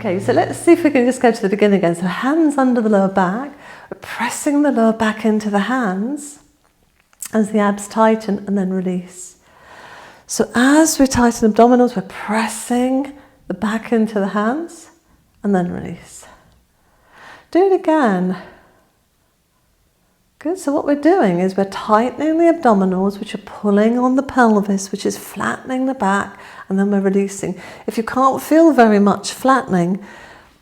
Okay, so let's see if we can just go to the beginning again. So hands under the lower back, we're pressing the lower back into the hands as the abs tighten and then release. So as we tighten abdominals, we're pressing the back into the hands and then release. Do it again. Good, so what we're doing is we're tightening the abdominals, which are pulling on the pelvis, which is flattening the back, and then we're releasing. If you can't feel very much flattening,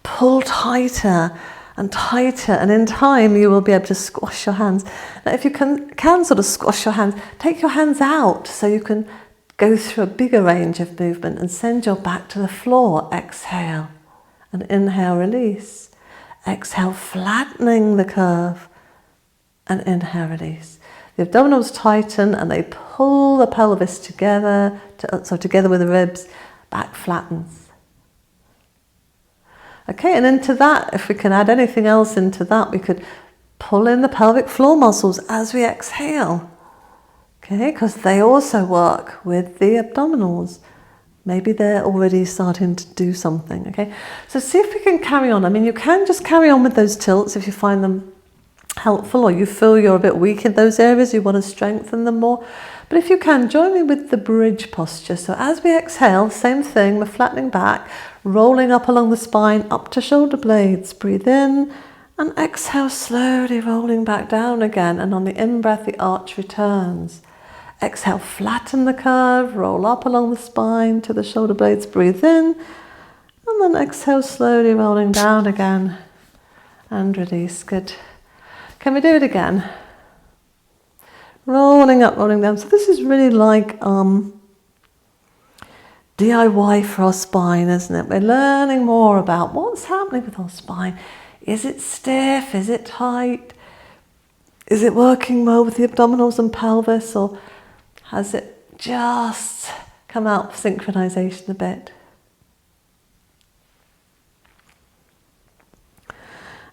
pull tighter and tighter, and in time you will be able to squash your hands. Now if you can sort of squash your hands, take your hands out so you can go through a bigger range of movement and send your back to the floor. Exhale and inhale, release. Exhale, flattening the curve. And inhale, release. The abdominals tighten and they pull the pelvis together, together with the ribs, back flattens. Okay, and into that, if we can add anything else into that, we could pull in the pelvic floor muscles as we exhale. Okay, because they also work with the abdominals. Maybe they're already starting to do something, okay? So see if we can carry on. I mean, you can just carry on with those tilts if you find them helpful, or you feel you're a bit weak in those areas, you want to strengthen them more. But if you can, join me with the bridge posture. So as we exhale, same thing, we're flattening back, rolling up along the spine, up to shoulder blades. Breathe in and exhale, slowly rolling back down again. And on the in-breath, the arch returns. Exhale, flatten the curve, roll up along the spine to the shoulder blades. Breathe in and then exhale, slowly rolling down again and release. Good. Can we do it again? Rolling up, rolling down. So this is really like DIY for our spine, isn't it? We're learning more about what's happening with our spine. Is it stiff? Is it tight? Is it working well with the abdominals and pelvis, or has it just come out of synchronization a bit?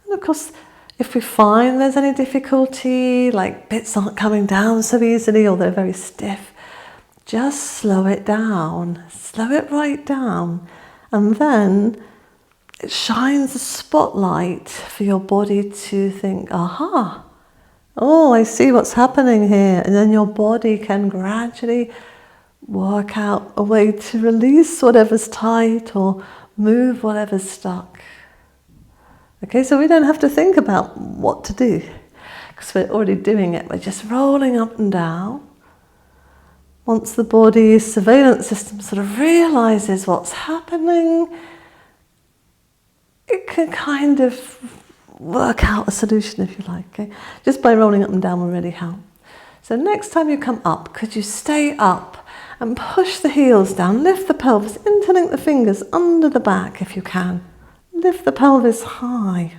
And of course, if we find there's any difficulty, like bits aren't coming down so easily or they're very stiff, just slow it down, slow it right down, and then it shines a spotlight for your body to think, aha, oh, I see what's happening here. And then your body can gradually work out a way to release whatever's tight or move whatever's stuck. Okay, so we don't have to think about what to do because we're already doing it. We're just rolling up and down. Once the body's surveillance system sort of realizes what's happening, it can kind of work out a solution, if you like. Okay? Just by rolling up and down will really help. So next time you come up, could you stay up and push the heels down, lift the pelvis, interlink the fingers under the back if you can. Lift the pelvis high.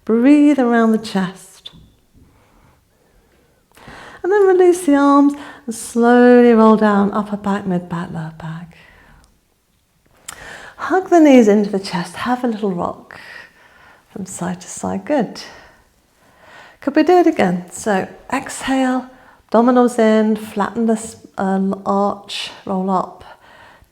Breathe around the chest. And then release the arms and slowly roll down, upper back, mid back, lower back. Hug the knees into the chest. Have a little rock from side to side. Good. Could we do it again? So exhale, abdominals in, flatten the arch, roll up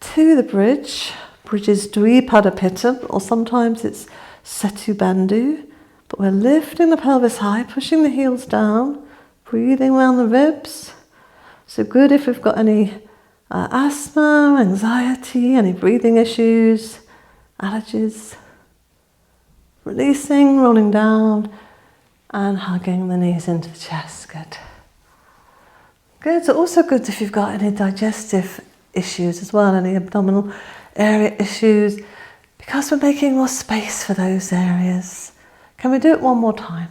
to the bridge. Bridge is Dvipada Pitta, or sometimes it's Setu Bandhu. But we're lifting the pelvis high, pushing the heels down, breathing around the ribs. So good if we've got any asthma, anxiety, any breathing issues, allergies. Releasing, rolling down, and hugging the knees into the chest. Good. Good. So also good if you've got any digestive issues as well, any abdominal area issues, because we're making more space for those areas. Can we do it one more time?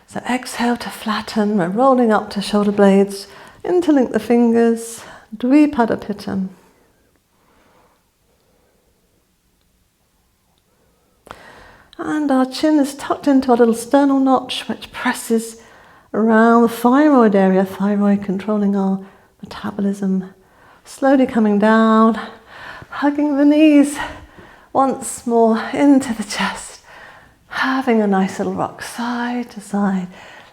So exhale to flatten, we're rolling up to shoulder blades, interlink the fingers, Dvipada Pitta. And our chin is tucked into our little sternal notch, which presses around the thyroid area, thyroid controlling our metabolism. Slowly coming down, hugging the knees once more into the chest, having a nice little rock side to side,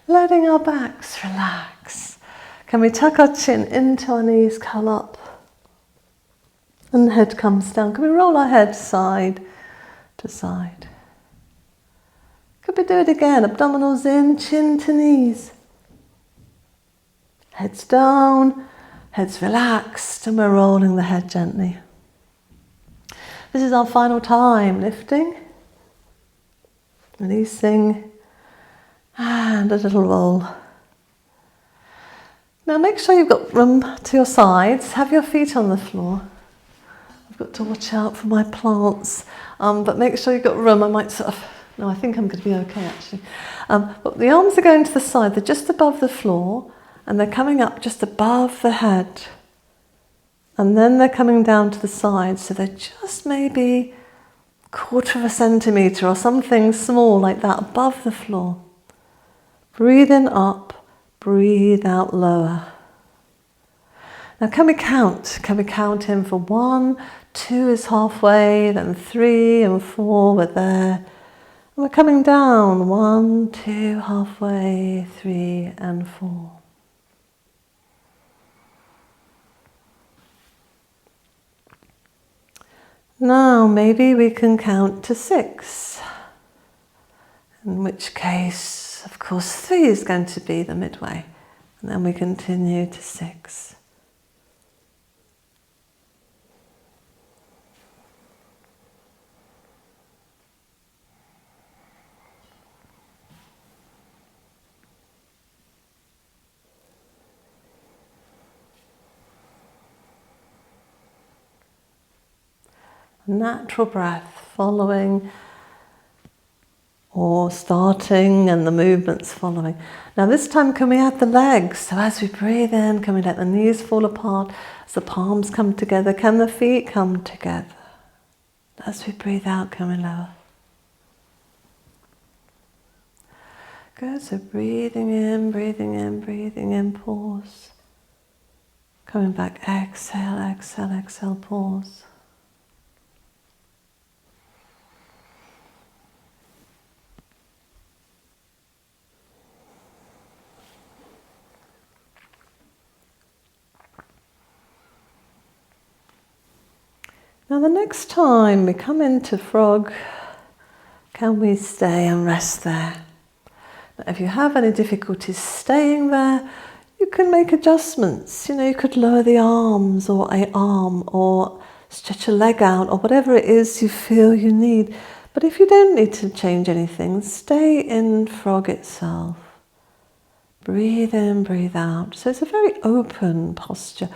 letting our backs relax. Can we tuck our chin into our knees, curl up, And the head comes down. Can we roll our head side to side? Could we do it again? Abdominals in, chin to knees. Head's down, head's relaxed, and we're rolling the head gently. This is our final time. Lifting, releasing, and a little roll. Now make sure you've got room to your sides. Have your feet on the floor. I've got to watch out for my plants, but make sure you've got room. I might sort of, no, I think I'm going to be okay actually. But the arms are going to the side. They're just above the floor, and they're coming up just above the head. And then they're coming down to the side, so they're just maybe 1/4 centimetre or something small like that above the floor. Breathe in up, breathe out lower. Now can we count? Can we count in for 1, 2 is halfway, then 3 and 4, we're there. And we're coming down, 1, 2, halfway, 3 and 4. Now maybe we can count to 6, in which case, of course, 3 is going to be the midway, and then we continue to 6. Natural breath following or starting, and the movements following. Now this time can we add the legs? So as we breathe in, can we let the knees fall apart as the palms come together? Can the feet come together? As we breathe out, can we lower? Good, so breathing in, breathing in, breathing in, pause. Coming back, exhale, exhale, exhale, pause. Now the next time we come into frog, can we stay and rest there? Now, if you have any difficulties staying there, you can make adjustments. You know, you could lower the arms or an arm or stretch a leg out or whatever it is you feel you need. But if you don't need to change anything, stay in frog itself. Breathe in, breathe out. So it's a very open posture.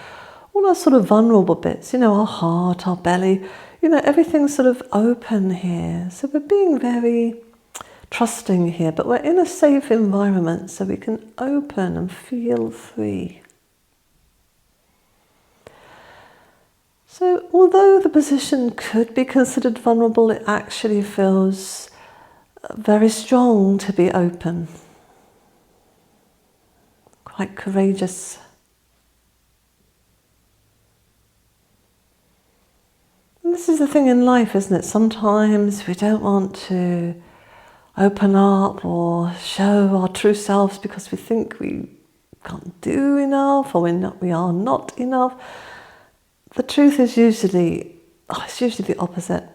All our sort of vulnerable bits, you know, our heart, our belly, you know, everything's sort of open here. So we're being very trusting here, but we're in a safe environment so we can open and feel free. So although the position could be considered vulnerable, it actually feels very strong to be open. Quite courageous. And this is the thing in life, isn't it? Sometimes we don't want to open up or show our true selves because we think we can't do enough or we are not enough. The truth is usually the opposite.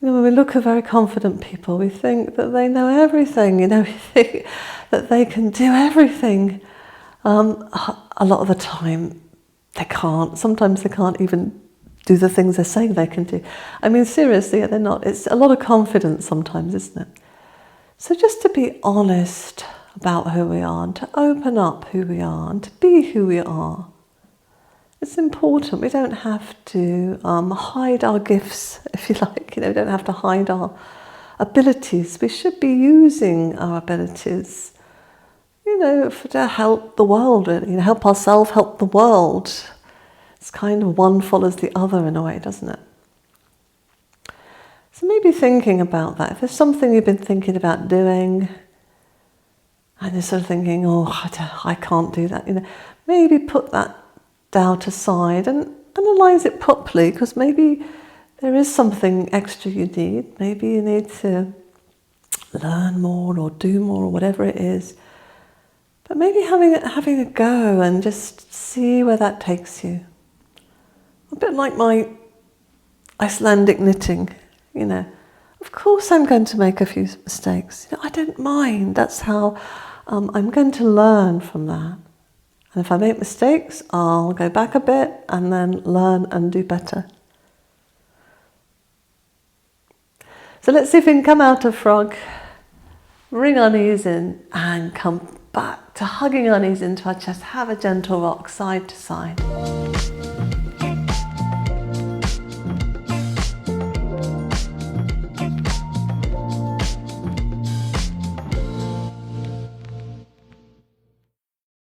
You know, when we look at very confident people, we think that they know everything, you know, we think that they can do everything. A lot of the time, they can't. Sometimes they can't even do the things they're saying they can do. I mean, seriously, they're not. It's a lot of confidence sometimes, isn't it? So just to be honest about who we are and to open up who we are and to be who we are. It's important. We don't have to hide our gifts, if you like. You know, we don't have to hide our abilities. We should be using our abilities, you know, to help the world, you know, help ourselves, help the world. It's kind of one follows the other in a way, doesn't it? So maybe thinking about that. If there's something you've been thinking about doing, and you're sort of thinking, oh, I can't do that, you know, maybe put that doubt aside and analyse it properly, because maybe there is something extra you need. Maybe you need to learn more or do more or whatever it is. But maybe having a go and just see where that takes you. A bit like my Icelandic knitting, you know. Of course I'm going to make a few mistakes. You know, I don't mind. That's how I'm going to learn from that. And if I make mistakes, I'll go back a bit and then learn and do better. So let's see if we can come out of frog, bring our knees in and come back to hugging our knees into our chest. Have a gentle rock side to side.